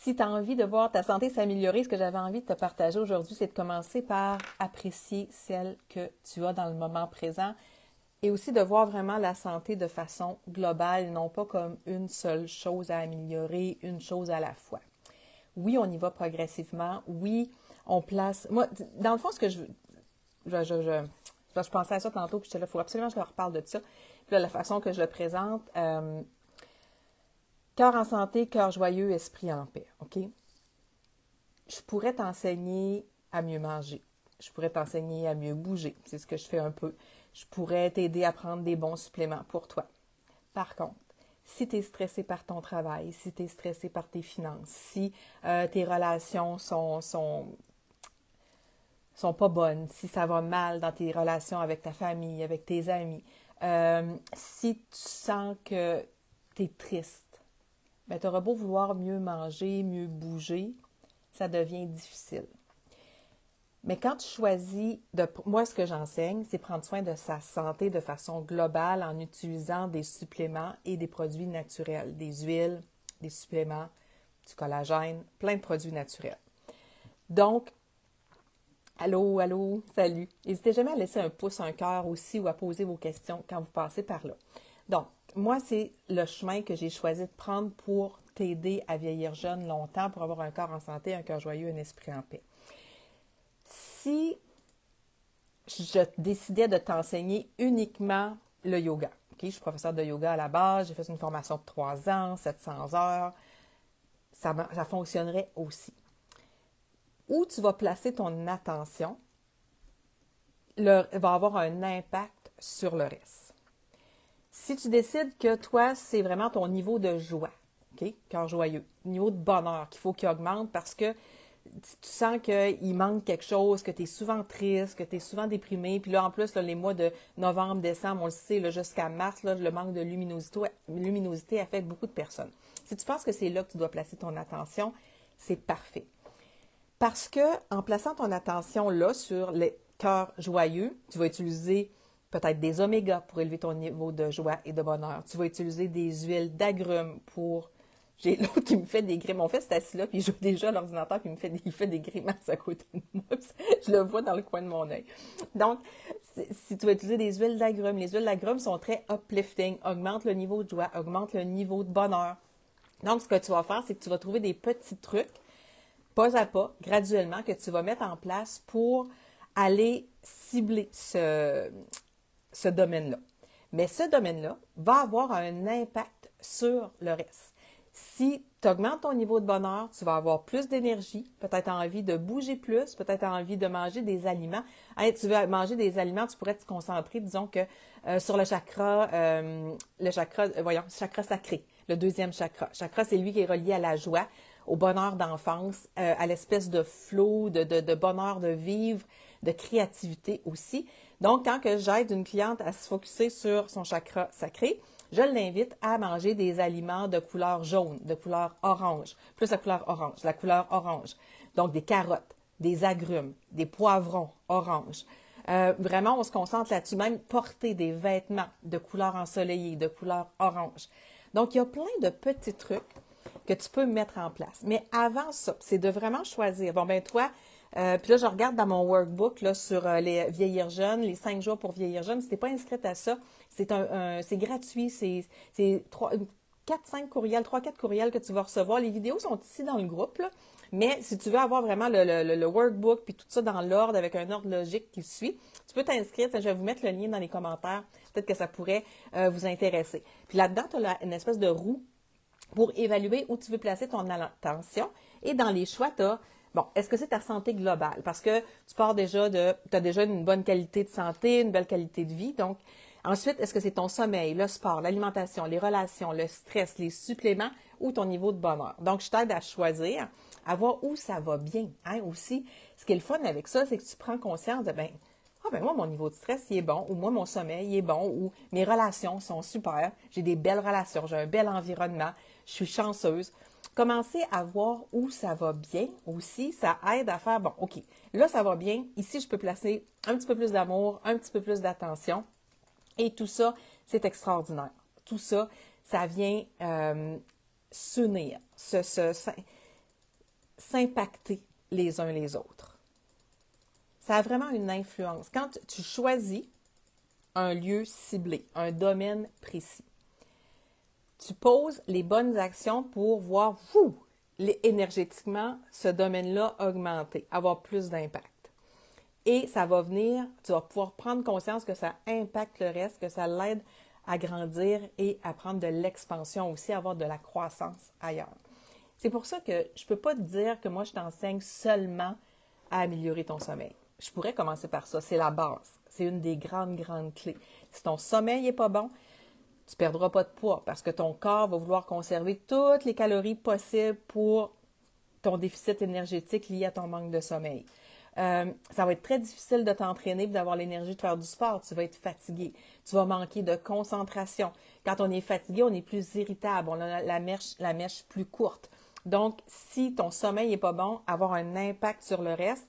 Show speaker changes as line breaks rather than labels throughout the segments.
Si tu as envie de voir ta santé s'améliorer, ce que j'avais envie de te partager aujourd'hui, c'est de commencer par apprécier celle que tu as dans le moment présent et aussi de voir vraiment la santé de façon globale, non pas comme une seule chose à améliorer, une chose à la fois. Oui, on y va progressivement. Oui, on place... Moi, dans le fond, ce que je pensais à ça tantôt, puis j'étais là, il faut absolument que je leur reparle de ça. Puis là, la façon que je le présente, cœur en santé, cœur joyeux, esprit en paix, OK? Je pourrais t'enseigner à mieux manger. Je pourrais t'enseigner à mieux bouger. C'est ce que je fais un peu. Je pourrais t'aider à prendre des bons suppléments pour toi. Par contre, si tu es stressé par ton travail, si tu es stressé par tes finances, si tes relations sont pas bonnes, si ça va mal dans tes relations avec ta famille, avec tes amis, si tu sens que tu es triste, ben, tu auras beau vouloir mieux manger, mieux bouger, ça devient difficile. Mais quand tu choisis de... Moi, ce que j'enseigne, c'est prendre soin de sa santé de façon globale en utilisant des suppléments et des produits naturels, des huiles, des suppléments, du collagène, plein de produits naturels. Donc, allô, allô, salut. N'hésitez jamais à laisser un pouce, un cœur aussi ou à poser vos questions quand vous passez par là. Donc, moi, c'est le chemin que j'ai choisi de prendre pour t'aider à vieillir jeune longtemps, pour avoir un corps en santé, un cœur joyeux, un esprit en paix. Si je décidais de t'enseigner uniquement le yoga, OK? Je suis professeure de yoga à la base, j'ai fait une formation de 3 ans, 700 heures, ça fonctionnerait aussi. Où tu vas placer ton attention va avoir un impact sur le reste. Si tu décides que toi, c'est vraiment ton niveau de joie, OK? Cœur joyeux, niveau de bonheur qu'il faut qu'il augmente parce que tu sens qu'il manque quelque chose, que tu es souvent triste, que tu es souvent déprimé. Puis là, en plus, là, les mois de novembre, décembre, on le sait, là, jusqu'à mars, là, le manque de luminosité affecte beaucoup de personnes. Si tu penses que c'est là que tu dois placer ton attention, c'est parfait. Parce que en plaçant ton attention là sur les cœurs joyeux, tu vas utiliser peut-être des omégas pour élever ton niveau de joie et de bonheur. Tu vas utiliser des huiles d'agrumes pour... J'ai l'autre qui me fait des grimaces. Mon fils est assis là, puis il joue déjà à l'ordinateur, puis il fait des grimaces à côté de moi. Je le vois dans le coin de mon œil. Donc, si tu vas utiliser des huiles d'agrumes, les huiles d'agrumes sont très uplifting, augmentent le niveau de joie, augmentent le niveau de bonheur. Donc, ce que tu vas faire, c'est que tu vas trouver des petits trucs, pas à pas, graduellement, que tu vas mettre en place pour aller cibler ce domaine-là. Mais ce domaine-là va avoir un impact sur le reste. Si tu augmentes ton niveau de bonheur, tu vas avoir plus d'énergie, peut-être envie de bouger plus, peut-être envie de manger des aliments. Hey, tu veux manger des aliments, tu pourrais te concentrer, disons que sur le chakra sacré, le deuxième chakra. Chakra, c'est lui qui est relié à la joie, au bonheur d'enfance, à l'espèce de flow, de bonheur de vivre, de créativité aussi. Donc, quand que j'aide une cliente à se focusser sur son chakra sacré, je l'invite à manger des aliments de couleur jaune, de couleur orange, plus la couleur orange. Donc, des carottes, des agrumes, des poivrons orange. Vraiment, on se concentre là-dessus, même porter des vêtements de couleur ensoleillée, de couleur orange. Donc, il y a plein de petits trucs que tu peux mettre en place. Mais avant ça, c'est de vraiment choisir. Bon, ben toi, puis là, je regarde dans mon workbook là, sur les vieillir jeunes, les 5 jours pour vieillir jeune. Si tu n'es pas inscrite à ça, c'est gratuit. C'est 4-5 courriels, 3-4 courriels que tu vas recevoir. Les vidéos sont ici dans le groupe, là. Mais si tu veux avoir vraiment le workbook puis tout ça dans l'ordre, avec un ordre logique qui suit, tu peux t'inscrire. Je vais vous mettre le lien dans les commentaires. Peut-être que ça pourrait vous intéresser. Puis là-dedans, tu as une espèce de roue pour évaluer où tu veux placer ton attention. Et dans les choix, tu as, bon, est-ce que c'est ta santé globale? Parce que tu pars déjà tu as déjà une bonne qualité de santé, une belle qualité de vie. Donc, ensuite, est-ce que c'est ton sommeil, le sport, l'alimentation, les relations, le stress, les suppléments ou ton niveau de bonheur? Donc, je t'aide à choisir, à voir où ça va bien. Hein? Aussi, ce qui est le fun avec ça, c'est que tu prends conscience de, moi, mon niveau de stress, il est bon, ou moi, mon sommeil, il est bon, ou mes relations sont super, j'ai des belles relations, j'ai un bel environnement, je suis chanceuse. Commencer à voir où ça va bien aussi, ça aide à faire, bon, OK, là, ça va bien, ici, je peux placer un petit peu plus d'amour, un petit peu plus d'attention, et tout ça, c'est extraordinaire. Tout ça, ça vient s'unir, s'impacter les uns les autres. Ça a vraiment une influence. Quand tu choisis un lieu ciblé, un domaine précis, tu poses les bonnes actions pour voir, énergétiquement, ce domaine-là augmenter, avoir plus d'impact. Et ça va venir, tu vas pouvoir prendre conscience que ça impacte le reste, que ça l'aide à grandir et à prendre de l'expansion aussi, à avoir de la croissance ailleurs. C'est pour ça que je ne peux pas te dire que moi, je t'enseigne seulement à améliorer ton sommeil. Je pourrais commencer par ça, c'est la base. C'est une des grandes clés. Si ton sommeil n'est pas bon, tu ne perdras pas de poids parce que ton corps va vouloir conserver toutes les calories possibles pour ton déficit énergétique lié à ton manque de sommeil. Ça va être très difficile de t'entraîner et d'avoir l'énergie de faire du sport. Tu vas être fatigué. Tu vas manquer de concentration. Quand on est fatigué, on est plus irritable. On a la mèche plus courte. Donc, si ton sommeil n'est pas bon, avoir un impact sur le reste,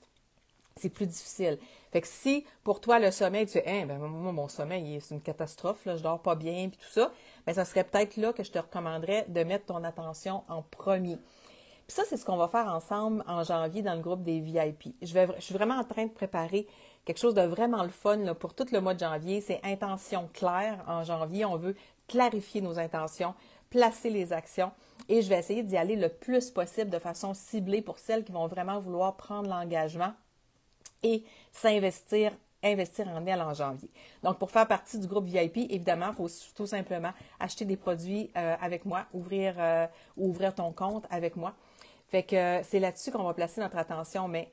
c'est plus difficile. Fait que si, pour toi, le sommeil, tu dis, moi, mon sommeil, c'est une catastrophe, là, je dors pas bien, puis tout ça, bien, ça serait peut-être là que je te recommanderais de mettre ton attention en premier. Puis ça, c'est ce qu'on va faire ensemble en janvier dans le groupe des VIP. Je suis vraiment en train de préparer quelque chose de vraiment le fun là, pour tout le mois de janvier. C'est intention claire en janvier. On veut clarifier nos intentions, placer les actions et je vais essayer d'y aller le plus possible de façon ciblée pour celles qui vont vraiment vouloir prendre l'engagement et investir en elle en janvier. Donc, pour faire partie du groupe VIP, évidemment, il faut tout simplement acheter des produits avec moi, ouvrir ton compte avec moi. Fait que c'est là-dessus qu'on va placer notre attention. Mais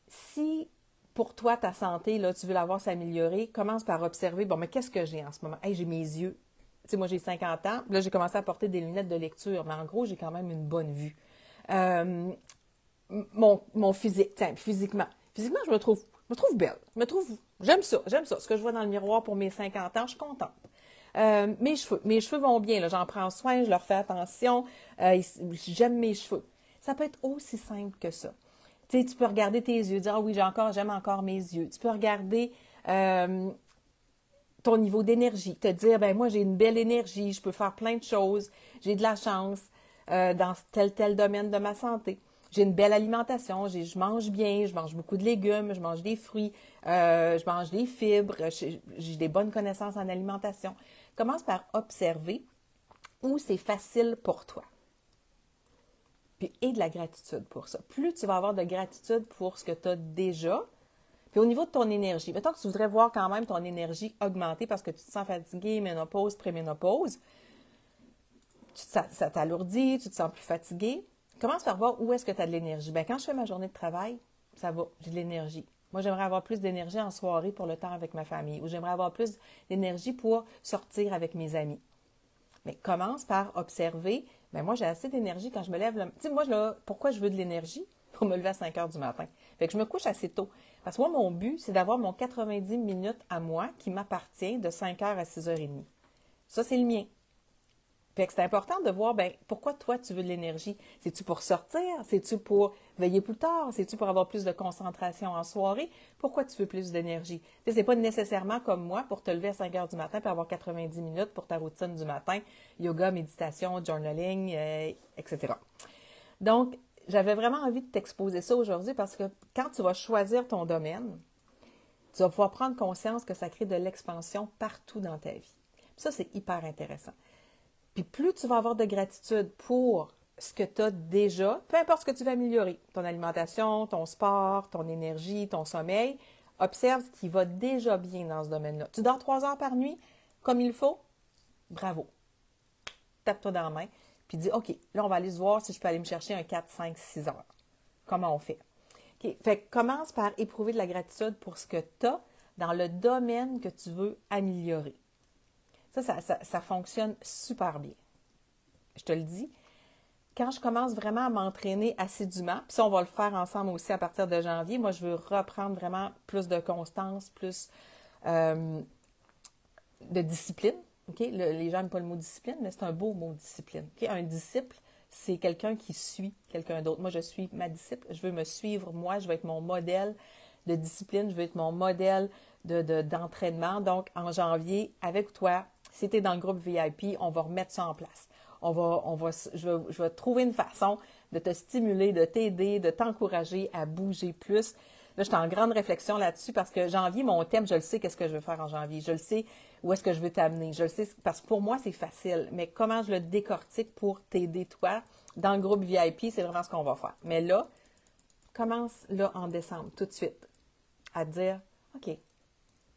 si pour toi, ta santé, là, tu veux la voir s'améliorer, commence par observer, mais qu'est-ce que j'ai en ce moment? Hey, j'ai mes yeux. Tu sais, moi, j'ai 50 ans. Là, j'ai commencé à porter des lunettes de lecture, mais en gros, j'ai quand même une bonne vue. Mon physique, physiquement, je me trouve belle. J'aime ça. Ce que je vois dans le miroir pour mes 50 ans, je suis contente. Mes cheveux vont bien, là, j'en prends soin, je leur fais attention, j'aime mes cheveux. Ça peut être aussi simple que ça. Tu sais, tu peux regarder tes yeux, dire, ah oui, j'aime encore mes yeux. Tu peux regarder ton niveau d'énergie, te dire, moi, j'ai une belle énergie, je peux faire plein de choses, j'ai de la chance dans tel domaine de ma santé. J'ai une belle alimentation, je mange bien, je mange beaucoup de légumes, je mange des fruits, je mange des fibres, j'ai des bonnes connaissances en alimentation. Commence par observer où c'est facile pour toi. Puis, et de la gratitude pour ça. Plus tu vas avoir de gratitude pour ce que tu as déjà, puis au niveau de ton énergie, mettons que tu voudrais voir quand même ton énergie augmenter parce que tu te sens fatigué, ménopause, préménopause, ça t'alourdit, tu te sens plus fatigué. Commence par voir où est-ce que tu as de l'énergie. Quand je fais ma journée de travail, ça va, j'ai de l'énergie. Moi, j'aimerais avoir plus d'énergie en soirée pour le temps avec ma famille ou j'aimerais avoir plus d'énergie pour sortir avec mes amis. Mais commence par observer, moi, j'ai assez d'énergie quand je me lève. Tu sais, moi, là, pourquoi je veux de l'énergie? Pour me lever à 5 heures du matin. Fait que je me couche assez tôt. Parce que moi, mon but, c'est d'avoir mon 90 minutes à moi qui m'appartient de 5 heures à 6h30. Ça, c'est le mien. Fait que c'est important de voir, pourquoi toi, tu veux de l'énergie? C'est-tu pour sortir? C'est-tu pour veiller plus tard? C'est-tu pour avoir plus de concentration en soirée? Pourquoi tu veux plus d'énergie? Tu sais, c'est pas nécessairement comme moi pour te lever à 5 heures du matin et avoir 90 minutes pour ta routine du matin, yoga, méditation, journaling, etc. Donc, j'avais vraiment envie de t'exposer ça aujourd'hui parce que quand tu vas choisir ton domaine, tu vas pouvoir prendre conscience que ça crée de l'expansion partout dans ta vie. Puis ça, c'est hyper intéressant. Puis plus tu vas avoir de gratitude pour ce que tu as déjà, peu importe ce que tu vas améliorer, ton alimentation, ton sport, ton énergie, ton sommeil, observe ce qui va déjà bien dans ce domaine-là. Tu dors 3 heures par nuit comme il faut? Bravo. Tape-toi dans la main, puis dis, OK, là, on va aller se voir si je peux aller me chercher un 4, 5, 6 heures. Comment on fait? OK. Fait que commence par éprouver de la gratitude pour ce que tu as dans le domaine que tu veux améliorer. Ça fonctionne super bien. Je te le dis. Quand je commence vraiment à m'entraîner assidûment, puis ça, on va le faire ensemble aussi à partir de janvier, moi, je veux reprendre vraiment plus de constance, plus de discipline. Okay? Les gens n'aiment pas le mot discipline, mais c'est un beau mot discipline. Okay? Un disciple, c'est quelqu'un qui suit quelqu'un d'autre. Moi, je suis ma disciple. Je veux me suivre. Moi, je veux être mon modèle de discipline. Je veux être mon modèle d'entraînement. Donc, en janvier, avec toi, si tu es dans le groupe VIP, on va remettre ça en place. je vais trouver une façon de te stimuler, de t'aider, de t'encourager à bouger plus. Là, je suis en grande réflexion là-dessus parce que janvier, mon thème, je le sais qu'est-ce que je veux faire en janvier. Je le sais où est-ce que je veux t'amener. Je le sais parce que pour moi, c'est facile. Mais comment je le décortique pour t'aider, toi, dans le groupe VIP, c'est vraiment ce qu'on va faire. Mais là, commence là en décembre, tout de suite, à te dire, OK,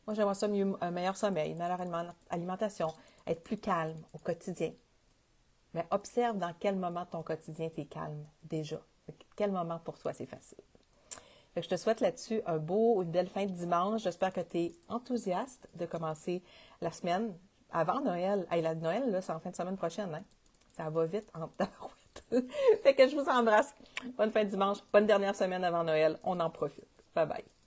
moi, j'aimerais ça mieux, un meilleur sommeil, une meilleure alimentation, être plus calme au quotidien. Mais observe dans quel moment de ton quotidien tu es calme déjà. Quel moment pour toi c'est facile. Fait que je te souhaite là-dessus un beau, une belle fin de dimanche. J'espère que tu es enthousiaste de commencer la semaine avant Noël. Hey, la Noël, là, c'est en fin de semaine prochaine. Hein? Ça va vite en tabarouette. Fait que je vous embrasse. Bonne fin de dimanche. Bonne dernière semaine avant Noël. On en profite. Bye bye.